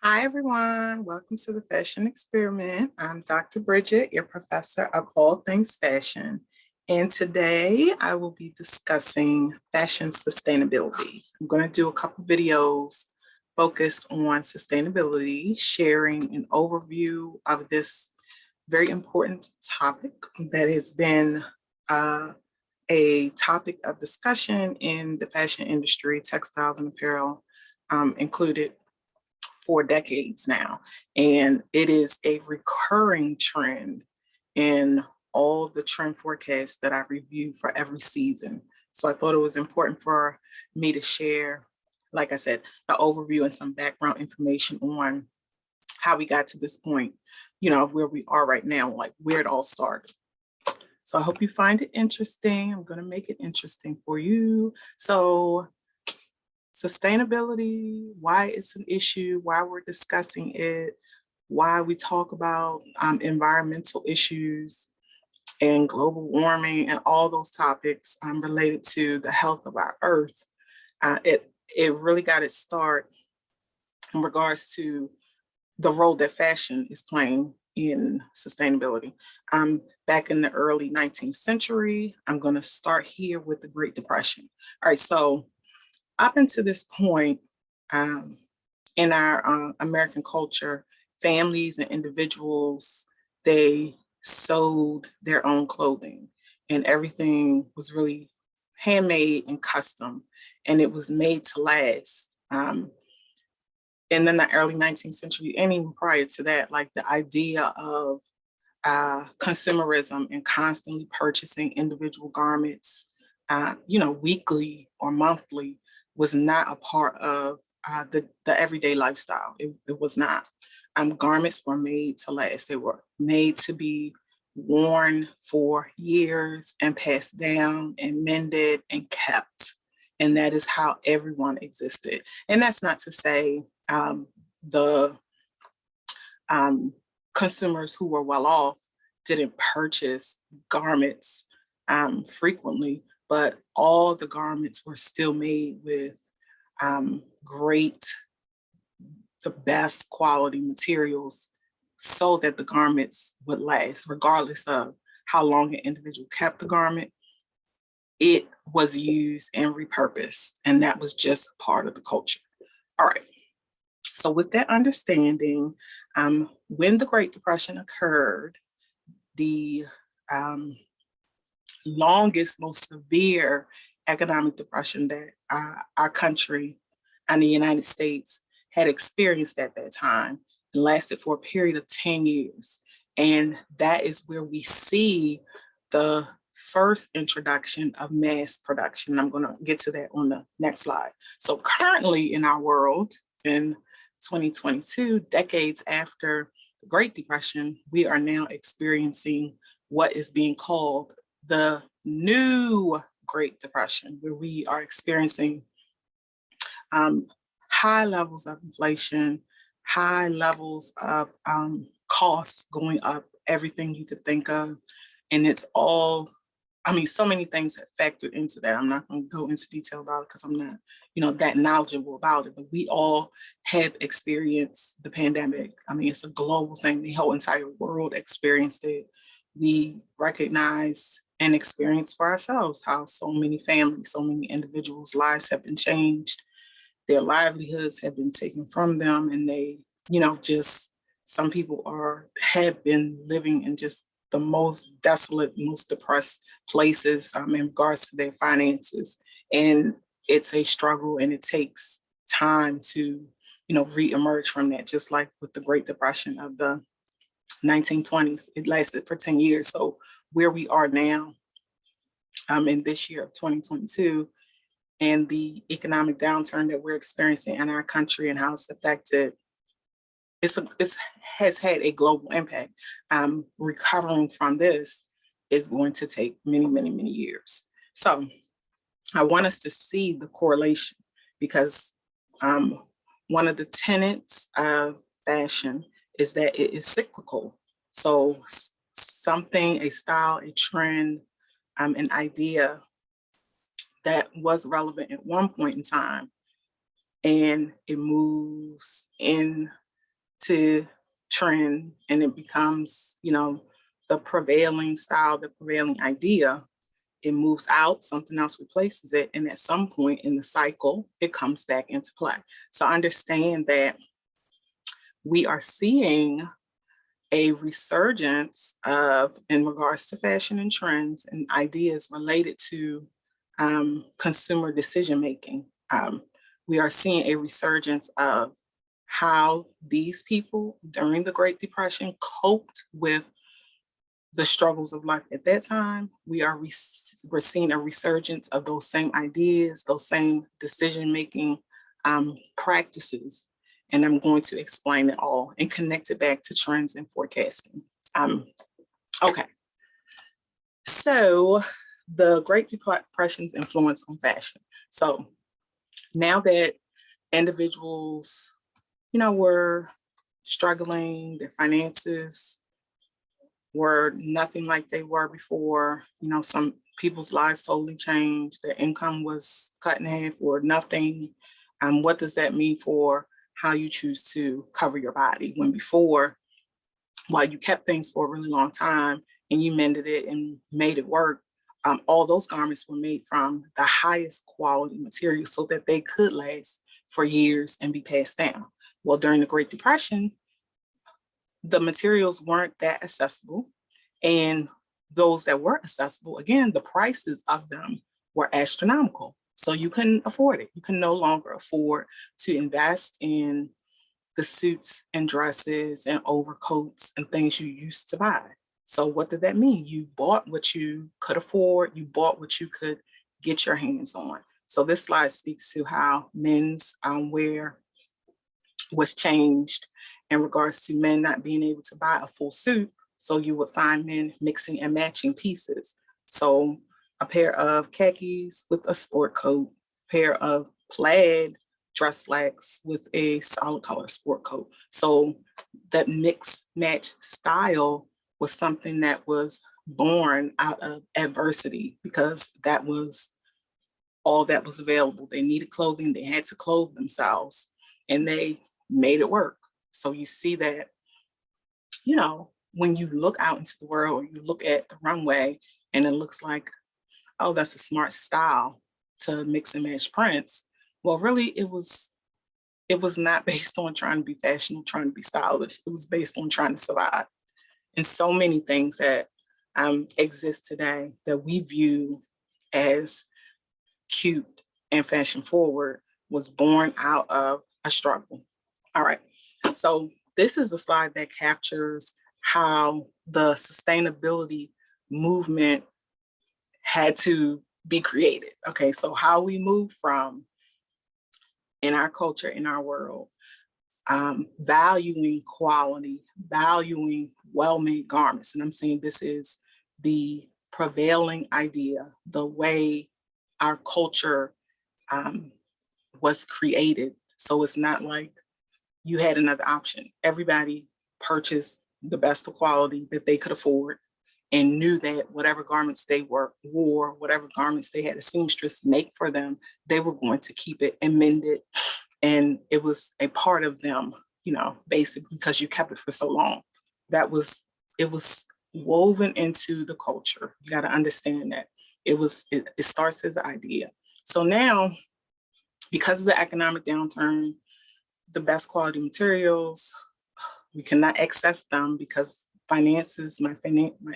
Hi, everyone. Welcome to the Fashion Experiment. I'm Dr. Bridget, your professor of all things fashion. And today I will be discussing fashion sustainability. I'm going to do a couple videos focused on sustainability, sharing an overview of this very important topic that has been a topic of discussion in the fashion industry, textiles and apparel included, for decades now. And it is a recurring trend in all the trend forecasts that I review for every season. So I thought it was important for me to share, like I said, the overview and some background information on how we got to this point, where we are right now, like where it all started. So I hope you find it interesting. I'm going to make it interesting for you. So sustainability, why it's an issue, why we're discussing it, why we talk about environmental issues and global warming and all those topics related to the health of our earth. It really got its start in regards to the role that fashion is playing in sustainability. Back in the early 19th century, I'm going to start here with the Great Depression. All right, so up until this point, in our American culture, families and individuals, they sewed their own clothing, and everything was really handmade and custom, and it was made to last. And then the early 19th century, and even prior to that, like the idea of consumerism and constantly purchasing individual garments, weekly or monthly, was not a part of the everyday lifestyle. It was not. Garments were made to last. They were made to be worn for years and passed down and mended and kept. And that is how everyone existed. And that's not to say the consumers who were well off didn't purchase garments frequently, but all the garments were still made with the best quality materials so that the garments would last, regardless of how long an individual kept the garment. It was used and repurposed, and that was just part of the culture. All right. So with that understanding, when the Great Depression occurred, the longest, most severe economic depression that our country and the United States had experienced at that time, and lasted for a period of 10 years. And that is where we see the first introduction of mass production. I'm going to get to that on the next slide. So currently in our world, in 2022, decades after the Great Depression, we are now experiencing what is being called the new Great Depression, where we are experiencing high levels of inflation, high levels of costs going up, everything you could think of. And it's all, so many things have factored into that. I'm not going to go into detail about it because I'm not, that knowledgeable about it, but we all have experienced the pandemic. It's a global thing. The whole entire world experienced it. We recognized and experienced for ourselves how so many families, so many individuals' lives have been changed. Their livelihoods have been taken from them, and they, just some people have been living in just the most desolate, most depressed places in regards to their finances. And it's a struggle, and it takes time to, reemerge from that, just like with the Great Depression of the 1920s. It lasted for 10 years. So where we are now in this year of 2022, and the economic downturn that we're experiencing in our country and how it's affected, it has had a global impact. Recovering from this is going to take many, many, many years. So I want us to see the correlation, because one of the tenets of fashion is that it is cyclical. So something, a style, a trend, an idea that was relevant at one point in time, and it moves in to trend and it becomes, the prevailing style, the prevailing idea, it moves out, something else replaces it, and at some point in the cycle, it comes back into play. So understand that we are seeing a resurgence of, in regards to fashion and trends and ideas related to consumer decision making. We are seeing a resurgence of how these people during the Great Depression coped with the struggles of life at that time. We're seeing a resurgence of those same ideas, those same decision-making practices. And I'm going to explain it all and connect it back to trends and forecasting. Okay. So the Great Depression's influence on fashion. So now that individuals, were struggling, their finances were nothing like they were before. Some people's lives totally changed. Their income was cut in half or nothing. What does that mean for how you choose to cover your body? When before, while you kept things for a really long time and you mended it and made it work, all those garments were made from the highest quality material so that they could last for years and be passed down. Well, during the Great Depression, the materials weren't that accessible. And those that were accessible, again, the prices of them were astronomical. So you couldn't afford it. You can no longer afford to invest in the suits and dresses and overcoats and things you used to buy. So what did that mean? You bought what you could afford. You bought what you could get your hands on. So this slide speaks to how men's wear was changed in regards to men not being able to buy a full suit. So you would find men mixing and matching pieces. So a pair of khakis with a sport coat, pair of plaid dress slacks with a solid color sport coat. So that mix match style was something that was born out of adversity because that was all that was available. They needed clothing, they had to clothe themselves, and they made it work. So you see that, when you look out into the world, or you look at the runway and it looks like, oh, that's a smart style to mix and match prints. Well, really, it was not based on trying to be fashionable, trying to be stylish. It was based on trying to survive. And so many things that exist today that we view as cute and fashion forward was born out of a struggle. All right. So this is a slide that captures how the sustainability movement had to be created. Okay. So how we move from, in our culture, in our world, valuing quality, valuing well-made garments. And I'm saying this is the prevailing idea, the way our culture was created. So it's not like you had another option. Everybody purchased the best of quality that they could afford and knew that whatever garments they wore, whatever garments they had a seamstress make for them, they were going to keep it and mend it. And it was a part of them, basically because you kept it for so long. It was woven into the culture. You got to understand that it starts as an idea. So now, because of the economic downturn, the best quality materials, we cannot access them because finances, my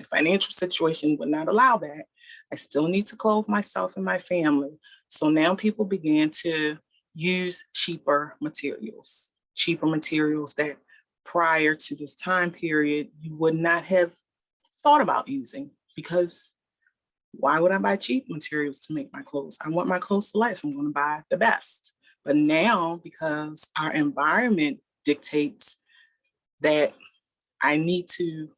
financial situation would not allow that. I still need to clothe myself and my family. So now people began to use cheaper materials that prior to this time period, you would not have thought about using, because why would I buy cheap materials to make my clothes? I want my clothes to last. I'm going to buy the best. But now, because our environment dictates that I need to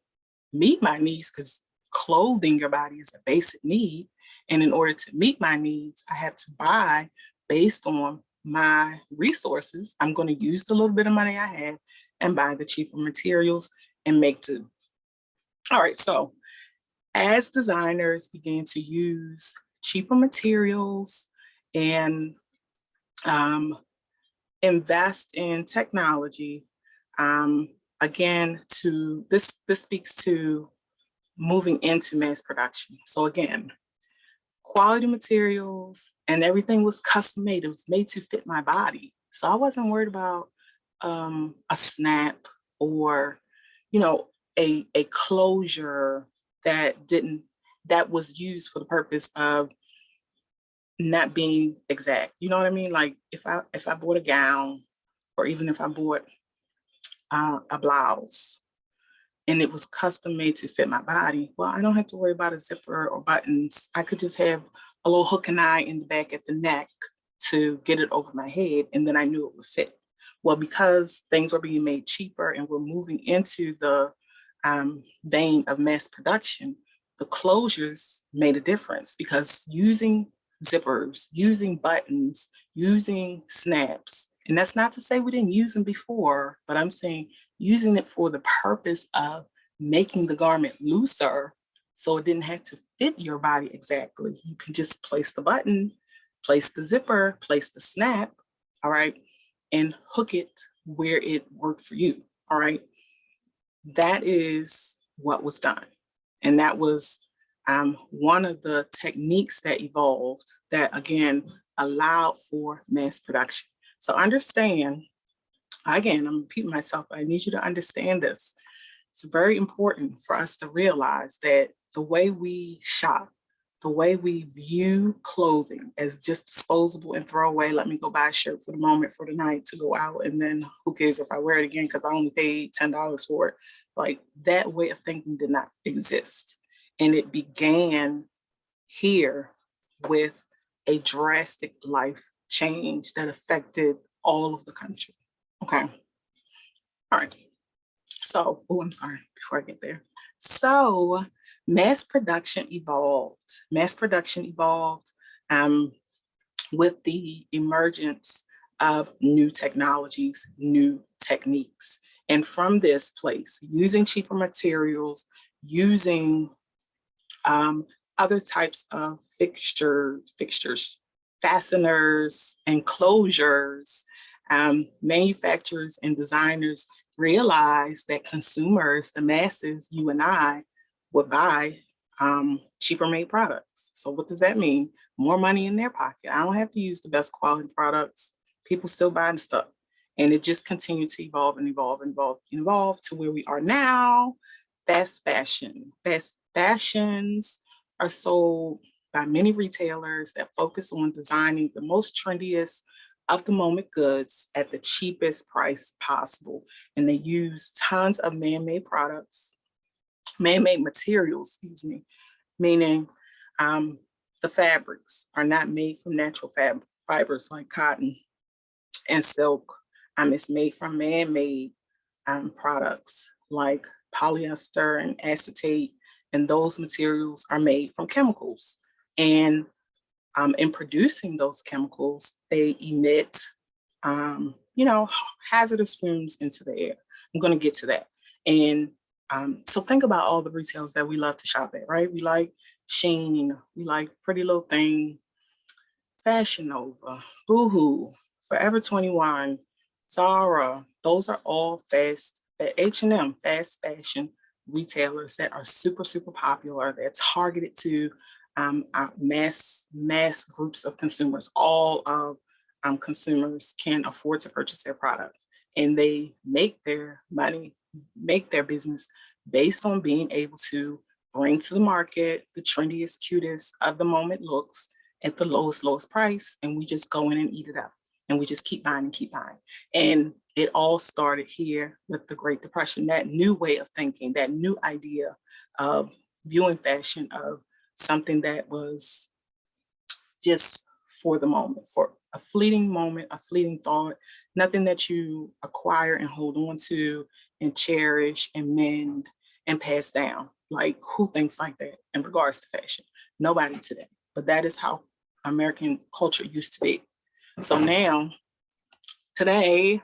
meet my needs, because clothing your body is a basic need. And in order to meet my needs, I have to buy based on my resources. I'm going to use the little bit of money I have and buy the cheaper materials and make do. All right, so as designers began to use cheaper materials and invest in technology, Again, this speaks to moving into mass production. So again, quality materials and everything was custom made. It was made to fit my body. So I wasn't worried about a snap or, you know, a closure that was used for the purpose of not being exact. You know what I mean? Like if I bought a gown, or even if I bought a blouse and it was custom made to fit my body, well, I don't have to worry about a zipper or buttons. I could just have a little hook and eye in the back at the neck to get it over my head, and then I knew it would fit. Well, because things are being made cheaper and we're moving into the vein of mass production, the closures made a difference, because using zippers, using buttons, using snaps, and that's not to say we didn't use them before, but I'm saying using it for the purpose of making the garment looser so it didn't have to fit your body exactly. You can just place the button, place the zipper, place the snap, all right, and hook it where it worked for you, all right? That is what was done. And that was one of the techniques that evolved that, again, allowed for mass production. So understand, again, I'm repeating myself, but I need you to understand this. It's very important for us to realize that the way we shop, the way we view clothing as just disposable and throw away, let me go buy a shirt for the moment, for the night, to go out, and then who cares if I wear it again because I only paid $10 for it. Like, that way of thinking did not exist. And it began here with a drastic life change that affected all of the country. Okay. All right. So, oh, I'm sorry, before I get there. So, mass production evolved. Mass production evolved with the emergence of new technologies, new techniques. And from this place, using cheaper materials, using other types of fixtures, fasteners, and closures, manufacturers and designers realized that consumers, the masses, you and I, would buy cheaper made products. So what does that mean? More money in their pocket. I don't have to use the best quality products. People still buying stuff. And it just continued to evolve and evolve and evolve and evolve to where we are now. Fast fashion. Fast fashions are sold by many retailers that focus on designing the most trendiest of the moment goods at the cheapest price possible. And they use tons of man-made products, man-made materials, meaning the fabrics are not made from natural fibers like cotton and silk. It's made from man-made products like polyester and acetate, and those materials are made from chemicals. And in producing those chemicals, they emit, hazardous fumes into the air. I'm going to get to that. And so think about all the retailers that we love to shop at, right? We like Shein, we like Pretty Little Thing, Fashion Nova, Boohoo, Forever 21, Zara. Those are all H&M, fast fashion retailers that are super, super popular. They're targeted to mass groups of consumers. All of consumers can afford to purchase their products, and they make their money, make their business based on being able to bring to the market the trendiest, cutest of the moment looks at the lowest price, and we just go in and eat it up, and we just keep buying and keep buying. And it all started here with the Great Depression, that new way of thinking, that new idea of viewing fashion, of something that was just for the moment, for a fleeting moment, a fleeting thought, nothing that you acquire and hold on to and cherish and mend and pass down. Like, who thinks like that in regards to fashion? Nobody today. But that is how American culture used to be. So now, today,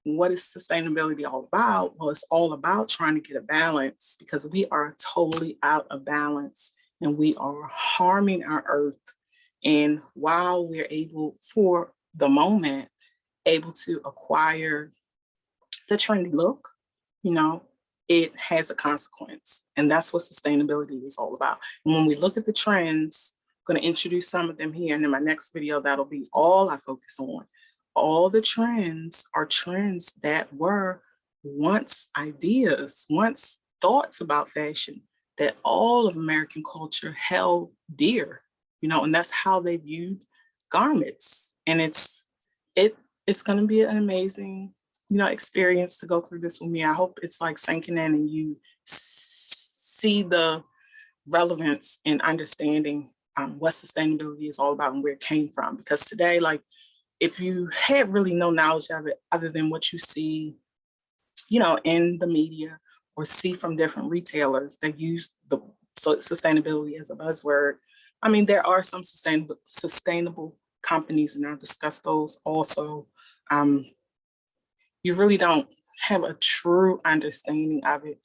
what is sustainability all about? Well, it's all about trying to get a balance, because we are totally out of balance and we are harming our earth. And while we're able, for the moment, able to acquire the trendy look, you know, it has a consequence. And that's what sustainability is all about. And when we look at the trends, I'm going to introduce some of them here. And in my next video, that'll be all I focus on. All the trends are trends that were once ideas, once thoughts about fashion that all of American culture held dear, you know, and that's how they viewed garments. And it's going to be an amazing, you know, experience to go through this with me. I hope it's like sinking in and you see the relevance in understanding what sustainability is all about and where it came from. Because today, like, if you had really no knowledge of it other than what you see, you know, in the media or see from different retailers that use the sustainability as a buzzword, I mean, there are some sustainable companies, and I'll discuss those also. You really don't have a true understanding of it,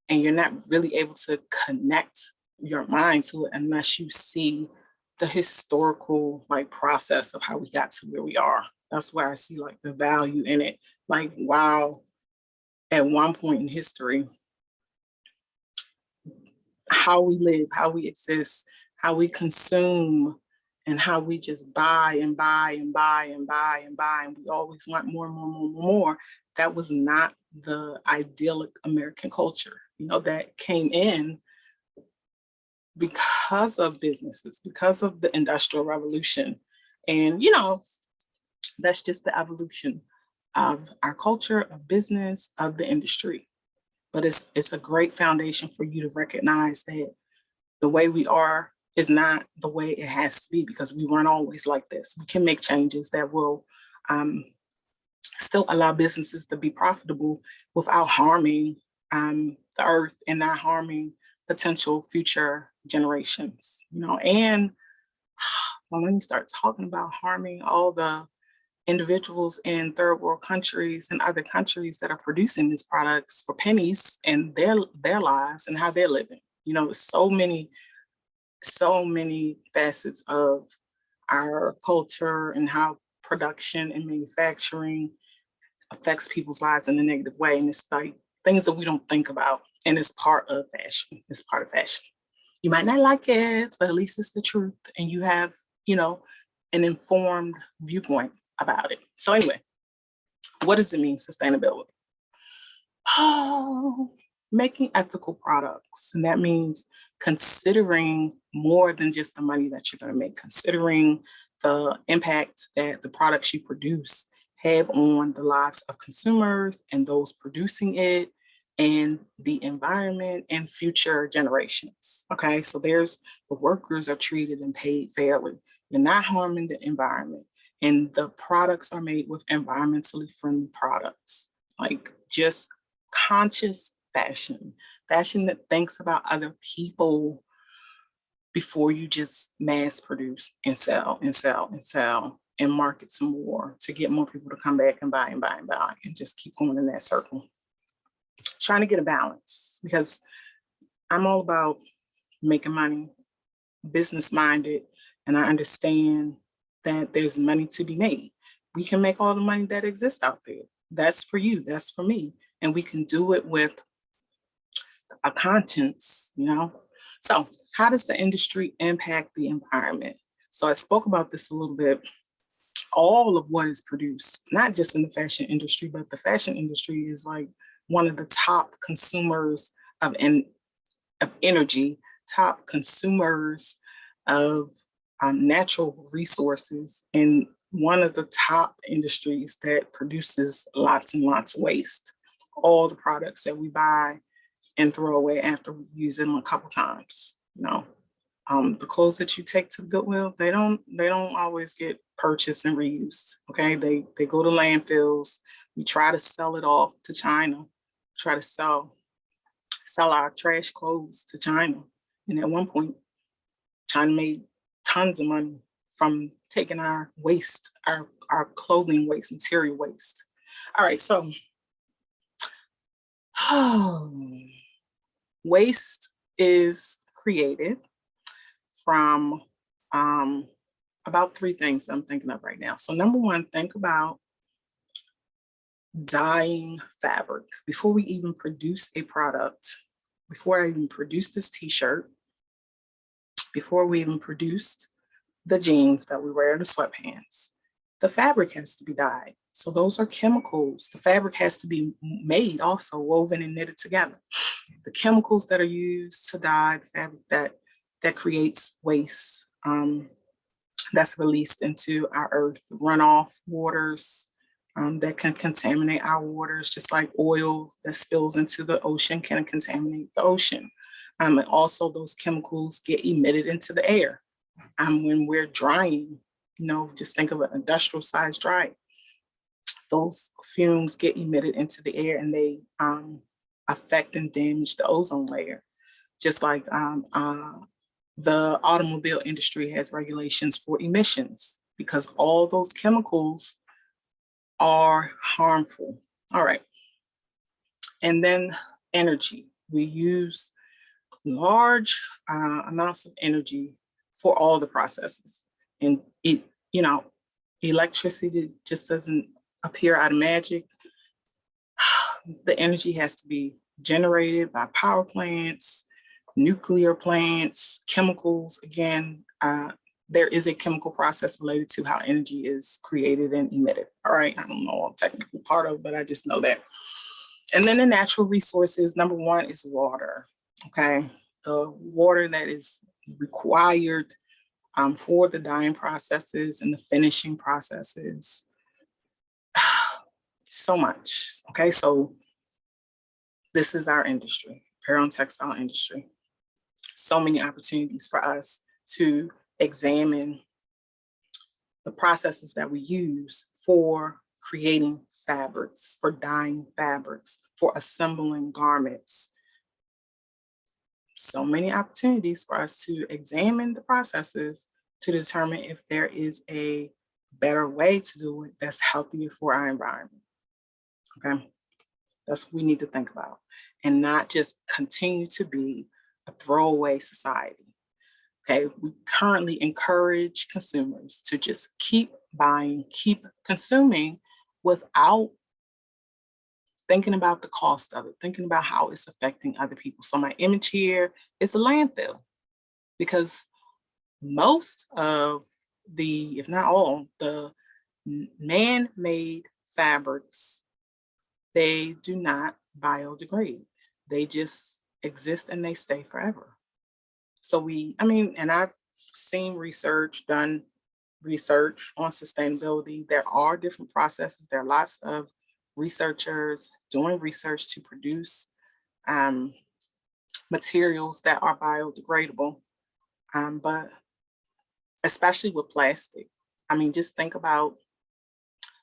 and you're not really able to connect your mind to it unless you see the historical like process of how we got to where we are. That's where I see like the value in it. Like, wow, at one point in history, how we live, how we exist, how we consume, and how we just buy and buy and buy and buy and buy, and we always want more and more and more and more. That was not the idyllic American culture, you know, that came in because of businesses, because of the Industrial Revolution. And, you know, that's just the evolution of our culture, of business, of the industry. But it's a great foundation for you to recognize that the way we are is not the way it has to be, because we weren't always like this. We can make changes that will still allow businesses to be profitable without harming the earth and not harming potential future generations, you know. And when you start talking about harming all the individuals in third world countries and other countries that are producing these products for pennies and their lives and how they're living, you know, so many facets of our culture and how production and manufacturing affects people's lives in a negative way. And it's like things that we don't think about. And it's part of fashion. It's part of fashion. You might not like it, but at least it's the truth. And you have, you know, an informed viewpoint about it. So anyway, what does it mean, sustainability? Oh, making ethical products. And that means considering more than just the money that you're going to make, considering the impact that the products you produce have on the lives of consumers and those producing it and the environment and future generations. Okay, so there's the workers are treated and paid fairly. You're not harming the environment, and the products are made with environmentally friendly products, like just conscious fashion that thinks about other people before you just mass produce and sell and sell and sell and market some more to get more people to come back and buy and buy and buy and just keep going in that circle. Trying to get a balance, because I'm all about making money, business minded, and I understand that there's money to be made. We can make all the money that exists out there. That's for you, that's for me. And we can do it with a conscience, you know? So how does the industry impact the environment? So I spoke about this a little bit. All of what is produced, not just in the fashion industry, but the fashion industry is like one of the top consumers of energy, top consumers of natural resources, and one of the top industries that produces lots and lots of waste. All the products that we buy and throw away after we use them a couple times, you know. The clothes that you take to the Goodwill, they don't always get purchased and reused. Okay, they go to landfills. We try to sell it off to China, try to sell our trash clothes to China. And at one point, China made tons of money from taking our waste, our clothing waste, material waste. All right, so waste is created from about three things I'm thinking of right now. So number one, think about dyeing fabric. Before we even produce a product, before I even produced this t-shirt, before we even produced the jeans that we wear, the sweatpants, the fabric has to be dyed. So those are chemicals. The fabric has to be made also, woven and knitted together. The chemicals that are used to dye the fabric that creates waste, that's released into our earth, runoff waters that can contaminate our waters, just like oil that spills into the ocean can contaminate the ocean. And also those chemicals get emitted into the air. When we're drying, just think of an industrial size dryer. Those fumes get emitted into the air and they affect and damage the ozone layer. Just like the automobile industry has regulations for emissions because all those chemicals are harmful. All right. And then energy. We use large amounts of energy for all the processes. And electricity just doesn't appear out of magic. The energy has to be generated by power plants, nuclear plants, chemicals. Again, there is a chemical process related to how energy is created and emitted. All right, I don't know all the technical part of it, but I just know that. And then the natural resources, number one is water, okay? The water that is required for the dyeing processes and the finishing processes. So much, okay? So this is our industry, apparel and textile industry. So many opportunities for us to examine the processes that we use for creating fabrics, for dyeing fabrics, for assembling garments. So many opportunities for us to examine the processes to determine if there is a better way to do it that's healthier for our environment. Okay, that's what we need to think about, and not just continue to be a throwaway society. Okay, we currently encourage consumers to just keep buying, keep consuming without thinking about the cost of it, thinking about how it's affecting other people. So my image here is a landfill because most of the, if not all, the man-made fabrics, they do not biodegrade. They just exist and they stay forever. So and I've seen done research on sustainability. There are different processes. There are lots of researchers doing research to produce materials that are biodegradable, but especially with plastic. Just think about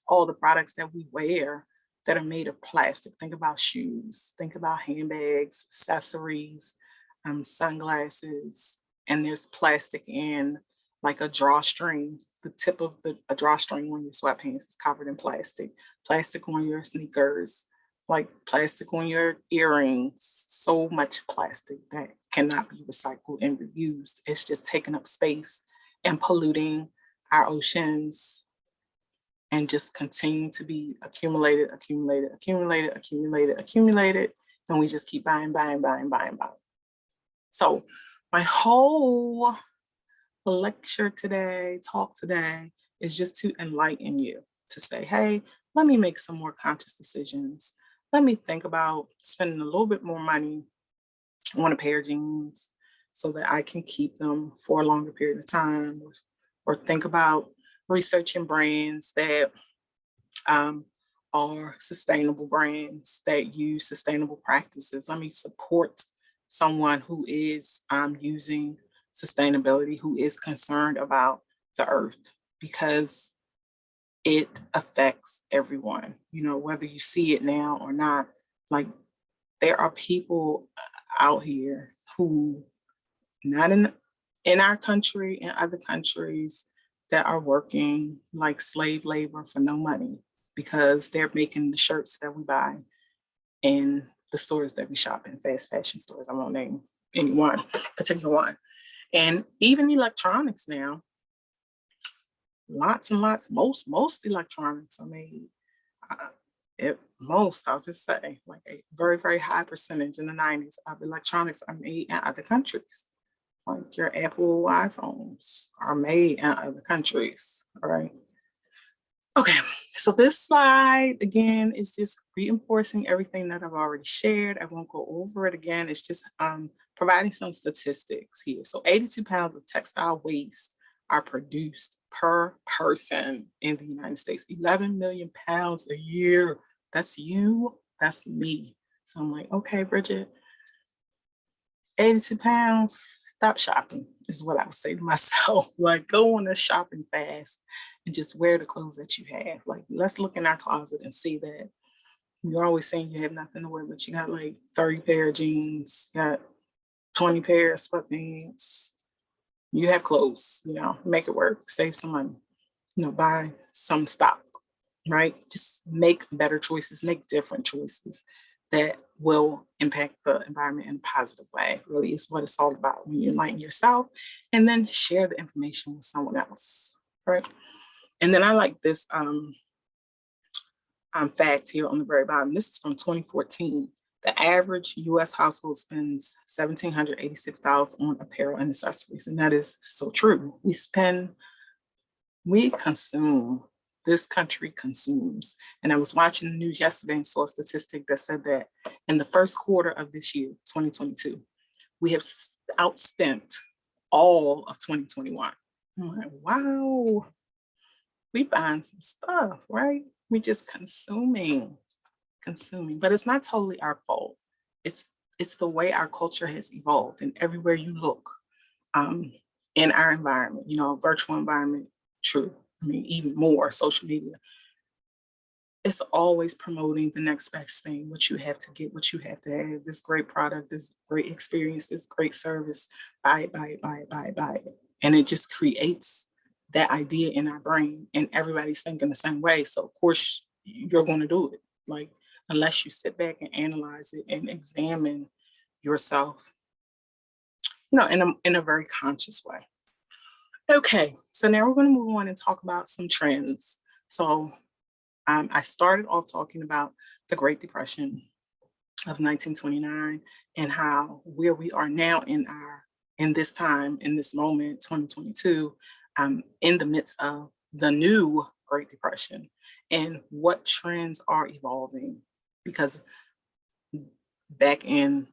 all the products that we wear that are made of plastic. Think about shoes, think about handbags, accessories, sunglasses, and there's plastic in like a drawstring. The tip of a drawstring on your sweatpants is covered in plastic. Plastic on your sneakers, like plastic on your earrings. So much plastic that cannot be recycled and reused. It's just taking up space and polluting our oceans and just continue to be accumulated. And we just keep buying. So my whole talk today is just to enlighten you, to say, hey, let me make some more conscious decisions. Let me think about spending a little bit more money on a pair of jeans so that I can keep them for a longer period of time, or think about researching brands that are sustainable brands that use sustainable practices. Let me support someone who is using sustainability, who is concerned about the earth, because it affects everyone, whether you see it now or not. Like, there are people out here who, not in our country, in other countries, that are working like slave labor for no money because they're making the shirts that we buy in the stores that we shop in, fast fashion stores. I won't name any one particular one. And even electronics now, lots and lots, most electronics are made at most, I'll just say, like a very, very high percentage in the 90s of electronics are made in other countries. Like your Apple iPhones are made in other countries, all right? Okay, so this slide again is just reinforcing everything that I've already shared. I won't go over it again. It's just providing some statistics here. So 82 pounds of textile waste are produced per person in the United States. 11 million pounds a year. That's you, that's me. So I'm like, okay, Bridget, 82 pounds, stop shopping is what I would say to myself. Like, go on a shopping fast and just wear the clothes that you have. Like, let's look in our closet and see that you're always saying you have nothing to wear, but you got like 30 pair of jeans, you got 20 pair of sweatpants. You have clothes, make it work, save some money, buy some stock, right? Just make better choices, make different choices that will impact the environment in a positive way. Really is what it's all about when you enlighten yourself and then share the information with someone else, right? And then I like this fact here on the very bottom. This is from 2014. The average US household spends $1,786 on apparel and accessories. And that is so true. We consume, this country consumes. And I was watching the news yesterday and saw a statistic that said that in the first quarter of this year, 2022, we have outspent all of 2021. I'm like, wow, we buying some stuff, right? We just consuming, but it's not totally our fault. It's the way our culture has evolved, and everywhere you look, in our environment, virtual environment, true. I mean, even more social media. It's always promoting the next best thing, what you have to get, what you have to have, this great product, this great experience, this great service, buy it, buy it, buy it, buy it, buy it. And it just creates that idea in our brain, and everybody's thinking the same way. So of course you're going to do it. Like, unless you sit back and analyze it and examine yourself, in a very conscious way. Okay, so now we're going to move on and talk about some trends. So I started off talking about the Great Depression of 1929 and how where we are now in this time, in this moment, 2022, in the midst of the new Great Depression, and what trends are evolving. Because back in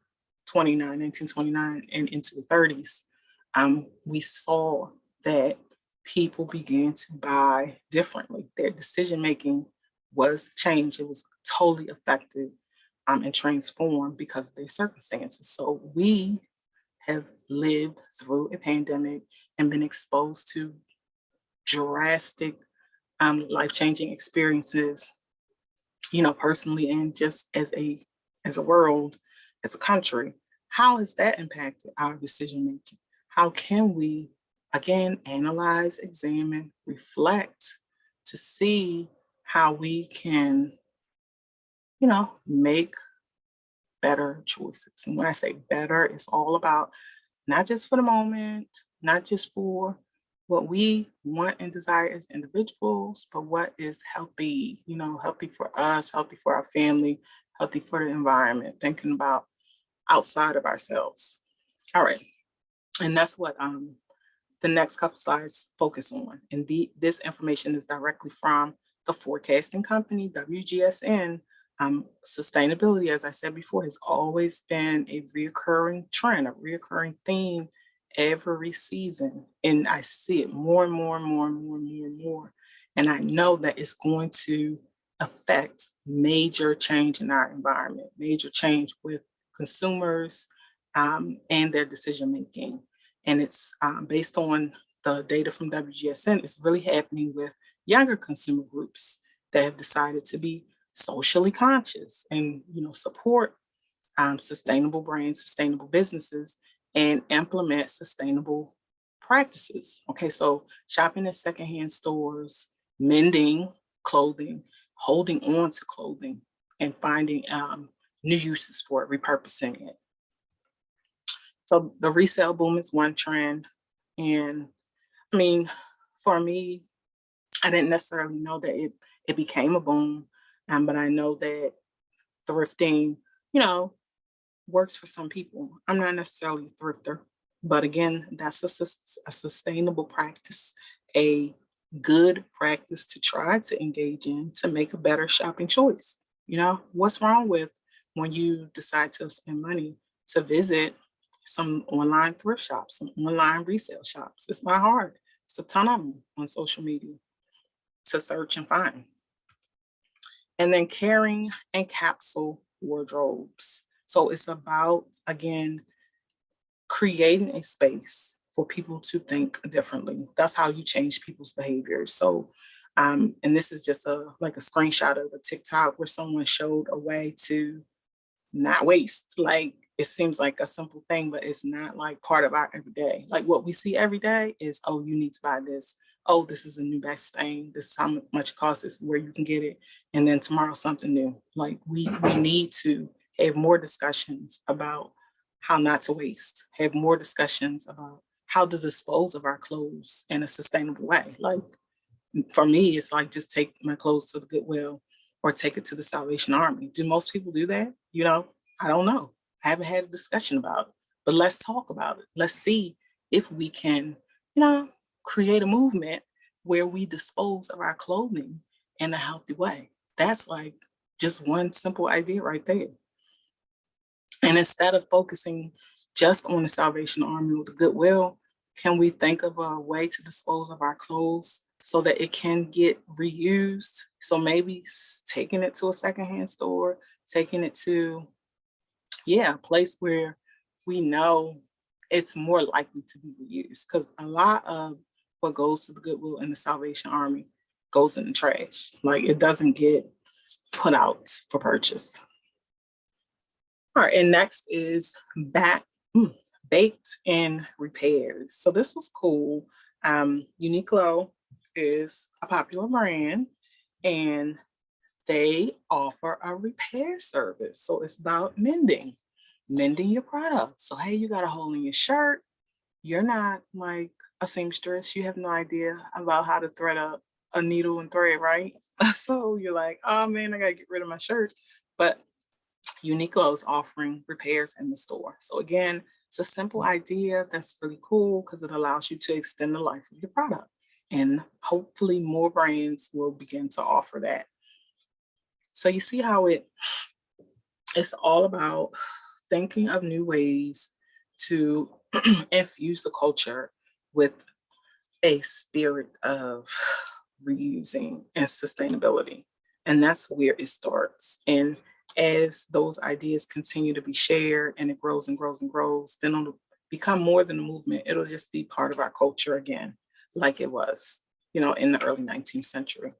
1929 and into the 30s, we saw that people began to buy differently. Their decision-making was changed. It was totally affected and transformed because of their circumstances. So we have lived through a pandemic and been exposed to drastic, life-changing experiences, personally and just as a world, as a country. How has that impacted our decision-making? How can we, again, analyze, examine, reflect to see how we can, make better choices? And when I say better, it's all about not just for the moment, not just for what we want and desire as individuals, but what is healthy, healthy for us, healthy for our family, healthy for the environment, thinking about outside of ourselves. All right. And that's what the next couple slides focus on. And this information is directly from the forecasting company, WGSN. Sustainability, as I said before, has always been a reoccurring trend, a reoccurring theme every season. And I see it more and more and more and more and more and more. And I know that it's going to affect major change in our environment, major change with consumers and their decision making. And it's based on the data from WGSN, it's really happening with younger consumer groups that have decided to be socially conscious and support sustainable brands, sustainable businesses, and implement sustainable practices. Okay, so shopping at secondhand stores, mending clothing, holding on to clothing, and finding new uses for it, repurposing it. So the resale boom is one trend. And I mean, for me, I didn't necessarily know that it became a boom But I know that thrifting, works for some people. I'm not necessarily a thrifter, but again, that's a sustainable practice, a good practice to try to engage in to make a better shopping choice. What's wrong with when you decide to spend money to visit some online thrift shops, some online resale shops? It's not hard. It's a ton of them on social media to search and find. And then carrying and capsule wardrobes. So it's about, again, creating a space for people to think differently. That's how you change people's behaviors. So, and this is just like a screenshot of a TikTok where someone showed a way to not waste. Like it seems like a simple thing, but it's not like part of our everyday. Like what we see every day is, oh, you need to buy this. Oh, this is a new best thing. This is how much it costs. This is where you can get it. And then tomorrow something new. Like we need to have more discussions about how not to waste. Have more discussions about how to dispose of our clothes in a sustainable way. Like for me, it's like just take my clothes to the Goodwill or take it to the Salvation Army. Do most people do that? I don't know. I haven't had a discussion about it, but let's talk about it. Let's see if we can, create a movement where we dispose of our clothing in a healthy way. That's like just one simple idea right there. And instead of focusing just on the Salvation Army or the Goodwill, can we think of a way to dispose of our clothes so that it can get reused? So maybe taking it to a secondhand store, taking it to, a place where we know it's more likely to be reused. Because a lot of what goes to the Goodwill and the Salvation Army goes in the trash. Like it doesn't get put out for purchase. All right, and next is baked in repairs. So this was cool. Uniqlo is a popular brand and they offer a repair service. So it's about mending your product. So hey, you got a hole in your shirt. You're not like a seamstress. You have no idea about how to thread up a needle and thread, right? So you're like, oh man, I gotta get rid of my shirt. But Uniqlo is offering repairs in the store. So again, it's a simple idea that's really cool because it allows you to extend the life of your product. And hopefully more brands will begin to offer that. So you see how it's all about thinking of new ways to infuse the culture with a spirit of reusing and sustainability. And that's where it starts. And as those ideas continue to be shared and it grows and grows and grows, then it'll become more than a movement. It'll just be part of our culture again, like it was, in the early 19th century.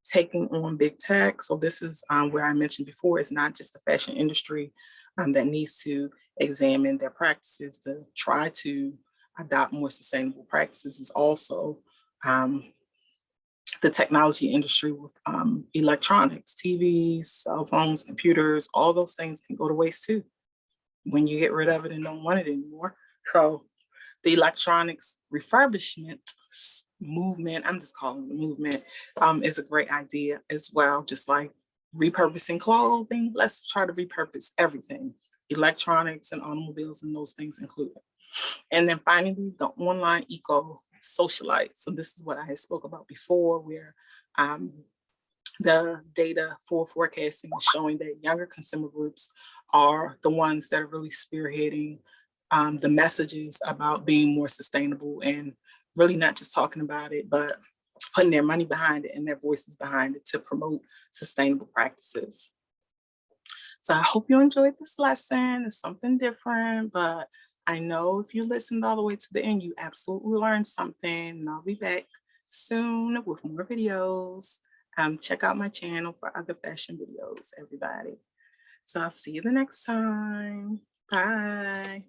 Taking on big tech. So this is where I mentioned before, it's not just the fashion industry that needs to examine their practices to try to adopt more sustainable practices. It's also the technology industry with electronics, TVs, cell phones, computers, all those things can go to waste too when you get rid of it and don't want it anymore. So the electronics refurbishment movement, I'm just calling it a movement, is a great idea as well. Just like repurposing clothing, let's try to repurpose everything, electronics and automobiles and those things included. And then finally, the online eco socialite. So this is what I had spoke about before, where the data for forecasting is showing that younger consumer groups are the ones that are really spearheading the messages about being more sustainable and really not just talking about it, but putting their money behind it and their voices behind it to promote sustainable practices. So I hope you enjoyed this lesson. It's something different, but I know if you listened all the way to the end, you absolutely learned something. And I'll be back soon with more videos. Check out my channel for other fashion videos, everybody. So I'll see you the next time. Bye.